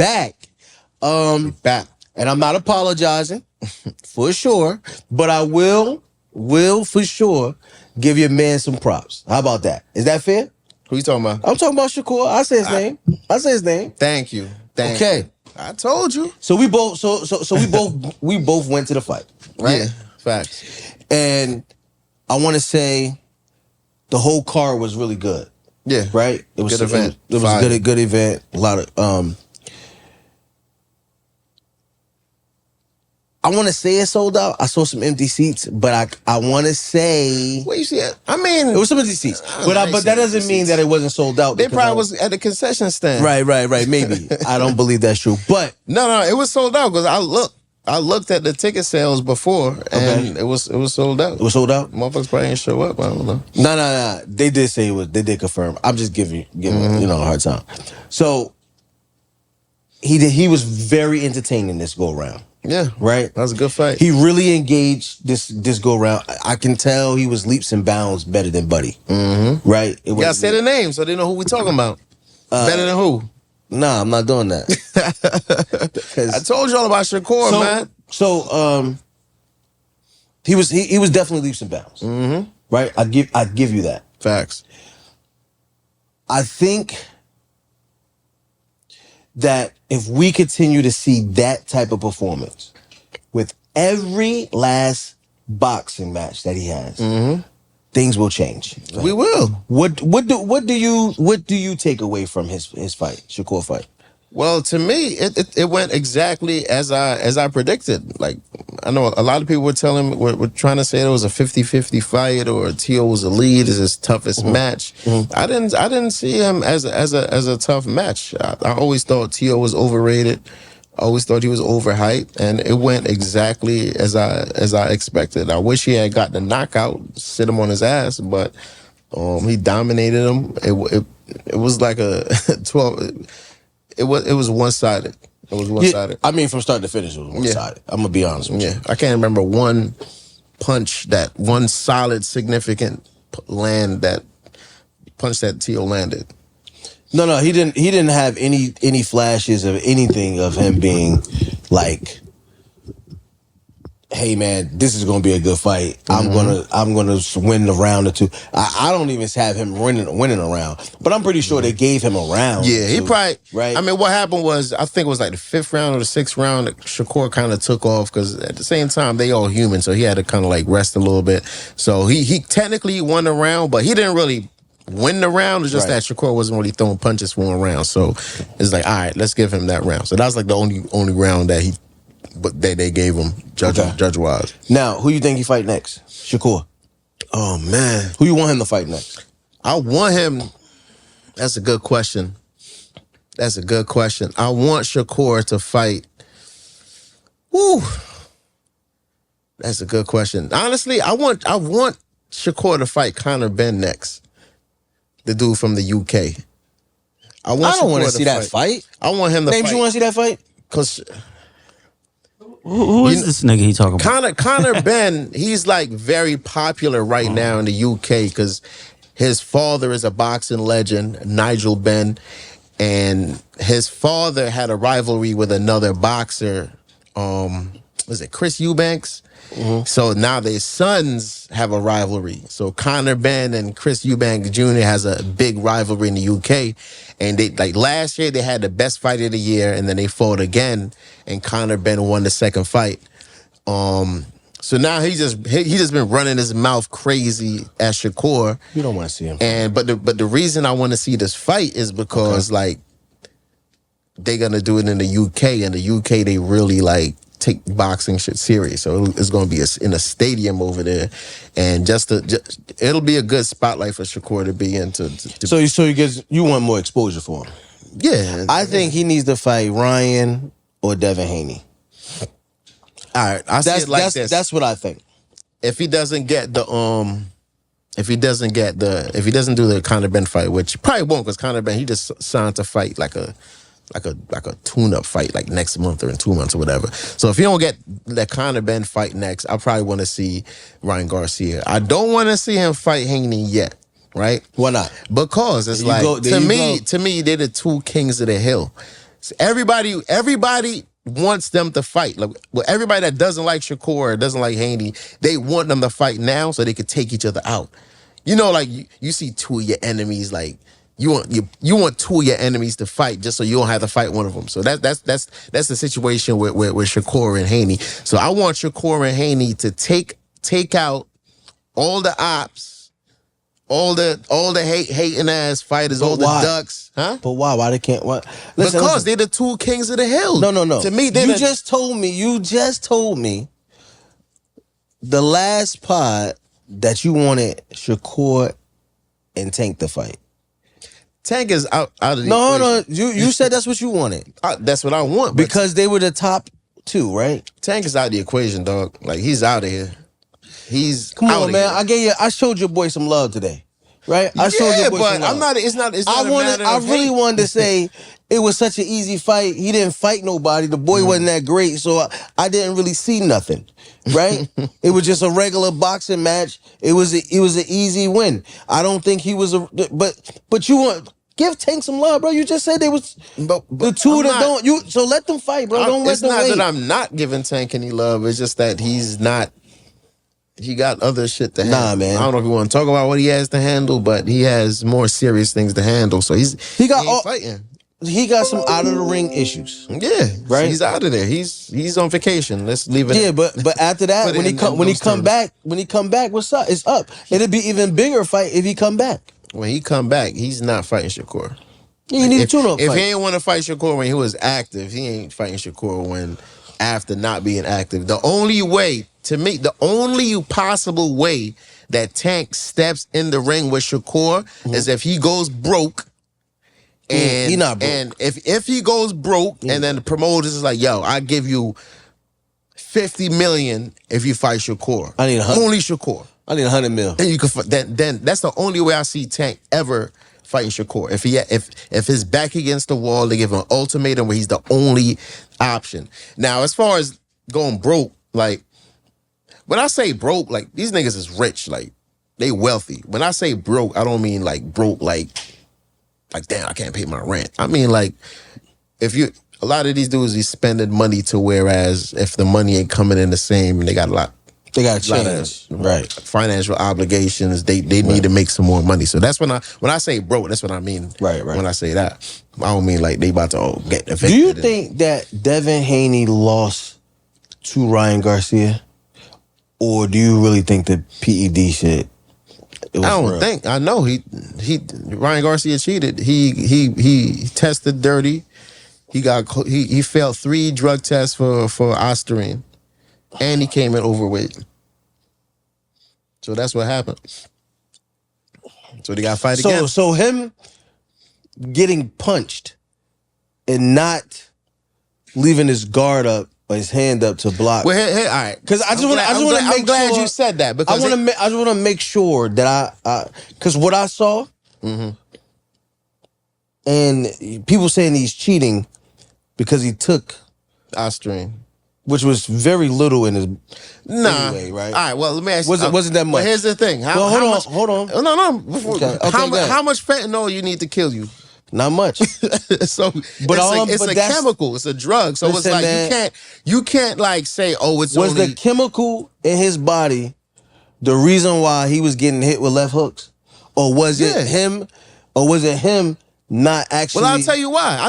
back. Back. And I'm not apologizing for sure, but I will for sure give your man some props. How about that? Is that fair? Who you talking about? I'm talking about Shakur. I say his name. I say his name. Thank you. Okay. I told you. So we both we both went to the fight, right? Yeah, facts. And I want to say the whole card was really good. Yeah. Right? It was good event. It was a good event. A lot of I want to say it sold out. I saw some empty seats, but I want to say What you see? I mean, it was some empty seats, but that doesn't mean that it wasn't sold out. They probably was at the concession stand. Right. Maybe I don't believe that's true, but no, it was sold out because I looked at the ticket sales before, and it was sold out. It was sold out. Motherfuckers probably didn't show up. I don't know. No. They did say it was. They did confirm. I'm just giving a hard time. So he was very entertaining this go around. Yeah, right. That was a good fight. He really engaged this go round. I can tell he was leaps and bounds better than Buddy. Mm-hmm. Right. You gotta say the name so they know who we talking about. Better than who? Nah, I'm not doing that. I told y'all about Shakur, man. So he was definitely leaps and bounds. Mm-hmm. Right. I'd give you that. Facts. I think that if we continue to see that type of performance with every last boxing match that he has, things will change. Right? We will. What do you take away from his fight, Shakur fight? Well, to me, it went exactly as I predicted. Like, I know a lot of people were trying to say it was a 50-50 fight or T.O. was a lead, is his toughest match. I didn't see him as a tough match. I always thought T.O. was overrated. I always thought he was overhyped, and it went exactly as I expected. I wish he had gotten a knockout, sit him on his ass, but he dominated him. It was like a 12. It was one-sided. It was one-sided. I mean, from start to finish, it was one-sided. I'm gonna be honest with you. Yeah, I can't remember one punch, that one solid, significant punch that T.O. landed. No, he didn't have any flashes of anything of him being like, hey man, this is gonna be a good fight. I'm gonna win the round or two. I don't even have him winning a round, but I'm pretty sure they gave him a round. Yeah, he probably right. I mean, what happened was, I think it was like the 5th round or the 6th round that Shakur kind of took off, because at the same time they all human, so he had to kind of like rest a little bit. So he technically won the round, but he didn't really win the round. It's just that Shakur wasn't really throwing punches for a round. So it's like, all right, let's give him that round. So that was like the only round that they gave him judge wise. Now, who you think he fight next? Shakur. Oh man, who you want him to fight next? I want him. That's a good question. I want Shakur to fight. Woo. That's a good question. Honestly, I want Shakur to fight Conor Ben next. The dude from the UK. I don't want to see that fight. I want him to fight. You want to see that fight? Because who is this nigga he talking about? Conor Ben, he's like very popular right now in the UK because his father is a boxing legend, Nigel Benn, and his father had a rivalry with another boxer, was it Chris Eubanks? So now their sons have a rivalry. So Conor Ben and Chris Eubanks Jr. has a big rivalry in the UK. And they, like last year, they had the best fight of the year, and then they fought again, and Conor Ben won the second fight. So now he just been running his mouth crazy at Shakur. You don't want to see him. But the reason I want to see this fight is because like they're gonna do it in the UK. In the UK, they really like take boxing shit serious. So it's going to be in a stadium over there, and it'll be a good spotlight for Shakur to be in. So you want more exposure for him? Yeah, I think he needs to fight Ryan or Devin Haney. All right, that's what I think. If he doesn't get the if he doesn't do the Conor Ben fight, which he probably won't, because Conor Ben, he just signed to fight like a tune-up fight like next month or in 2 months or whatever. So if you don't get that Conor Ben fight next, I probably want to see Ryan Garcia. I don't want to see him fight Haney yet, right? Why not? Because it's to me, they're the two kings of the hill. So everybody wants them to fight. Like, well, everybody that doesn't like Shakur or doesn't like Haney, they want them to fight now so they could take each other out. You know, like you see two of your enemies, like you want two of your enemies to fight just so you don't have to fight one of them. So that's the situation with Shakur and Haney. So I want Shakur and Haney to take out all the ops, all the hating ass fighters, all the ducks, huh? But why? Why they can't? What? Because they're the two kings of the hill. No. To me, you just told me the last pod that you wanted Shakur and Tank to fight. Tank is out of the No. You said that's what you wanted. That's what I want. Because they were the top two, right? Tank is out of the equation, dog. Like, he's out of here. Come on, man. I showed your boy some love today, right? I showed your boy some love. It's not I really wanted to say it was such an easy fight. He didn't fight nobody. The boy wasn't that great, so I didn't really see nothing, right? It was just a regular boxing match. It was an easy win. I don't think he was but you want. Give Tank some love, bro. You just said they was the two that don't. So let them fight, bro. Don't let them wait. It's not that I'm not giving Tank any love. It's just that he's not. He got other shit to handle. Nah, man. I don't know if you want to talk about what he has to handle, but he has more serious things to handle. So he ain't fighting. He got some out of the ring issues. Yeah, right. So he's out of there. He's on vacation. Let's leave it. Yeah, but after that, when he come back, what's up? It's up. It'll be even bigger fight if he come back. When he come back, he's not fighting Shakur. He need a tune-up fight. If he ain't want to fight Shakur when he was active, he ain't fighting Shakur when after not being active. The only way, to me, the only possible way that Tank steps in the ring with Shakur is if he goes broke. And, he not broke. And if he goes broke, and then the promoters is like, yo, I give you $50 million if you fight Shakur. I need only Shakur. I need $100 million. Then you can. Then that's the only way I see Tank ever fighting Shakur. If his back against the wall, they give him an ultimatum where he's the only option. Now, as far as going broke, like when I say broke, like these niggas is rich, like they wealthy. When I say broke, I don't mean like broke, like damn, I can't pay my rent. I mean like a lot of these dudes is spending money to whereas if the money ain't coming in the same and they got a lot. They got change, right? Financial obligations. They need to make some more money. So that's when I say broke. That's what I mean. Right. When I say that, I don't mean like they about to get evicted. Do you think that Devin Haney lost to Ryan Garcia, or do you really think the PED shit? I don't think. I know Ryan Garcia cheated. He tested dirty. He failed 3 drug tests for Ostarine. And he came in overweight. So that's what happened. So they got to fight again. So him getting punched and not leaving his guard up or his hand up to block. Well, hey, all right. Because I just want to make sure. I'm glad you said that. Because I just want to make sure that because what I saw, and people saying he's cheating because he took Ostarine. Which was very little in his anyway, right? All right, well, let me ask you. Wasn't that much? Well, here's the thing. Hold on. No. How much fentanyl you need to kill you? Not much. So, it's a chemical. It's a drug. So it's like man, you can't like say, oh, it's was the chemical in his body the reason why he was getting hit with left hooks, or was it him? Or was it him? Not actually. Well, I'll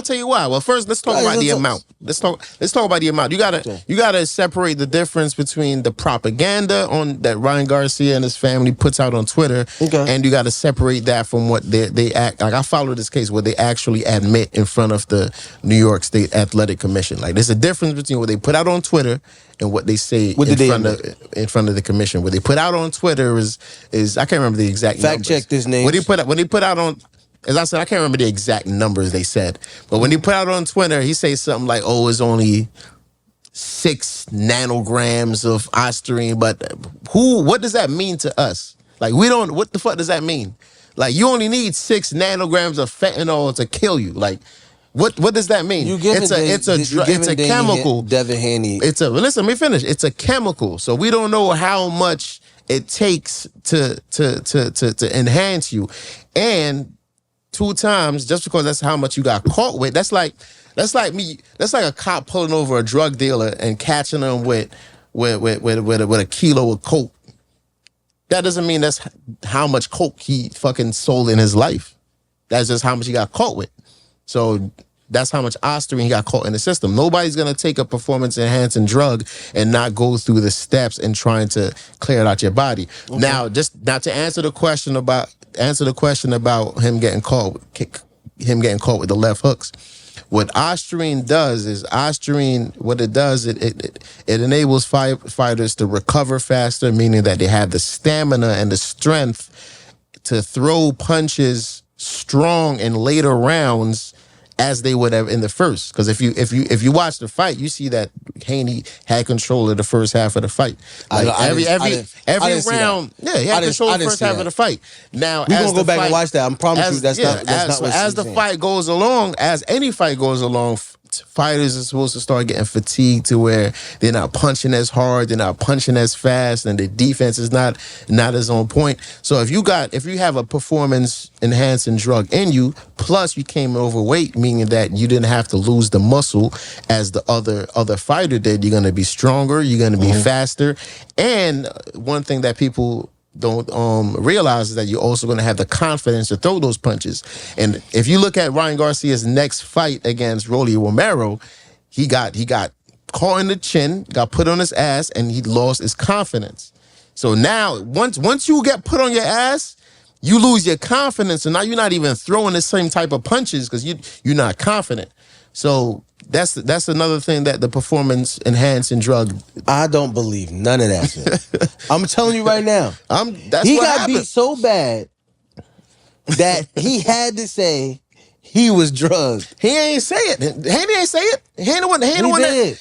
tell you why. Well, first let's talk about the amount. Let's talk about the amount. You gotta separate the difference between the propaganda that Ryan Garcia and his family puts out on Twitter, and you gotta separate that from what they act like. I follow this case where they actually admit in front of the New York State Athletic Commission. Like there's a difference between what they put out on Twitter and what they say in front of the commission. What they put out on Twitter is I can't remember the exact fact check this name. When they put out on. As I said, I can't remember the exact numbers they said. But when he put out on Twitter, he says something like, oh, it's only 6 nanograms of Ostarine. But what does that mean to us? Like, what the fuck does that mean? Like, you only need 6 nanograms of fentanyl to kill you. Like, what does that mean? It's a chemical. Devin Haney. Listen, let me finish. It's a chemical. So we don't know how much it takes to enhance you. And 2 times, just because that's how much you got caught with, that's like That's like me. That's like a cop pulling over a drug dealer and catching him with a kilo of coke. That doesn't mean that's how much coke he fucking sold in his life. That's just how much he got caught with. So that's how much Ostarine he got caught in the system. Nobody's gonna take a performance-enhancing drug and not go through the steps and trying to clear it out your body. Okay. Now to answer the question about him getting caught with the left hooks. What Ostarine does is it enables fighters to recover faster, meaning that they have the stamina and the strength to throw punches strong in later rounds as they would have in the first. Because if you watch the fight, you see that Haney had control of the first half of the fight. Like every round, he had control of the first half of the fight. Now we're gonna go back and watch that. I promise you that's not what as the fight goes along, as any fight goes along, fighters are supposed to start getting fatigued to where they're not punching as hard, they're not punching as fast, and the defense is not as on point. So if you have a performance enhancing drug in you, plus you came overweight, meaning that you didn't have to lose the muscle as the other fighter did, you're gonna be stronger, you're gonna be faster. And one thing that people don't realize is that you're also going to have the confidence to throw those punches. And if you look at Ryan Garcia's next fight against Rolly Romero, he got caught in the chin, got put on his ass, and he lost his confidence. So now, once you get put on your ass, you lose your confidence, and now you're not even throwing the same type of punches because you're not confident. So that's another thing that the performance enhancing drug. I don't believe none of that shit. I'm telling you right now. He got beat so bad that he had to say he was drugged. He ain't say it. Haney ain't say it.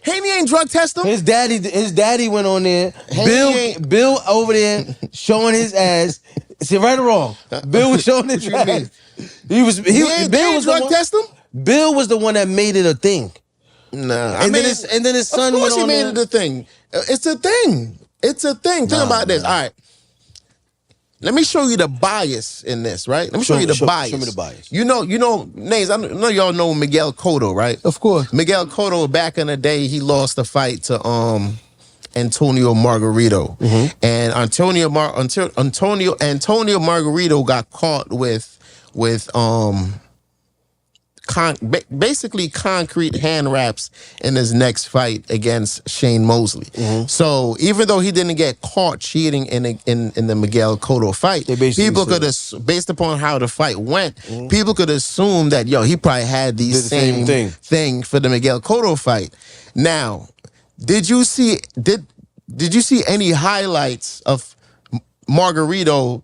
Haney ain't drug test him. His daddy went on there. Bill over there showing his ass. Is it right or wrong? Bill was showing his ass. Bill was drug test him. Bill was the one that made it a thing. Nah, and then his son went on. Of course he made it a thing. It's a thing. It's a thing. Think about this. All right. Let me show you the bias in this, right? Let me show you the bias. Show me the bias. You know, names. I know y'all know Miguel Cotto, right? Of course. Miguel Cotto, back in the day, he lost the fight to Antonio Margarito. Mm-hmm. And Antonio Margarito got caught with basically concrete hand wraps in his next fight against Shane Mosley. Mm-hmm. So even though he didn't get caught cheating in the Miguel Cotto fight, people could have, based upon how the fight went, people could assume that he probably had the same thing for the Miguel Cotto fight. Now, did you see any highlights of Margarito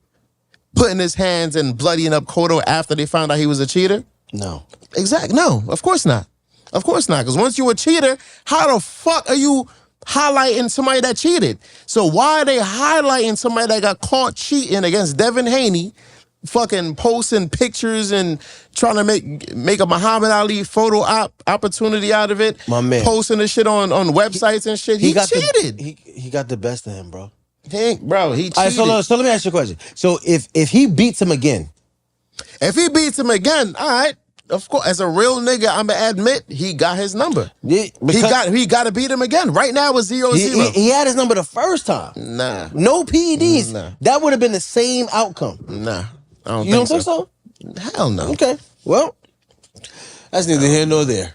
putting his hands and bloodying up Cotto after they found out he was a cheater? No. Exactly. No, of course not. Of course not. Because once you're a cheater, how the fuck are you highlighting somebody that cheated? So why are they highlighting somebody that got caught cheating against Devin Haney, fucking posting pictures and trying to make a Muhammad Ali photo opportunity out of it? My man. Posting this shit on websites and shit. He cheated. He got the best of him, bro. He cheated. All right, so let me ask you a question. So if he beats him again, all right, of course, as a real nigga, I'm gonna admit he got his number. Yeah, he got to beat him again. Right now it's 0-0. He had his number the first time. Nah, no PEDs. Nah. That would have been the same outcome. Nah, you don't think so? Hell no. Okay, well, that's neither here nor there.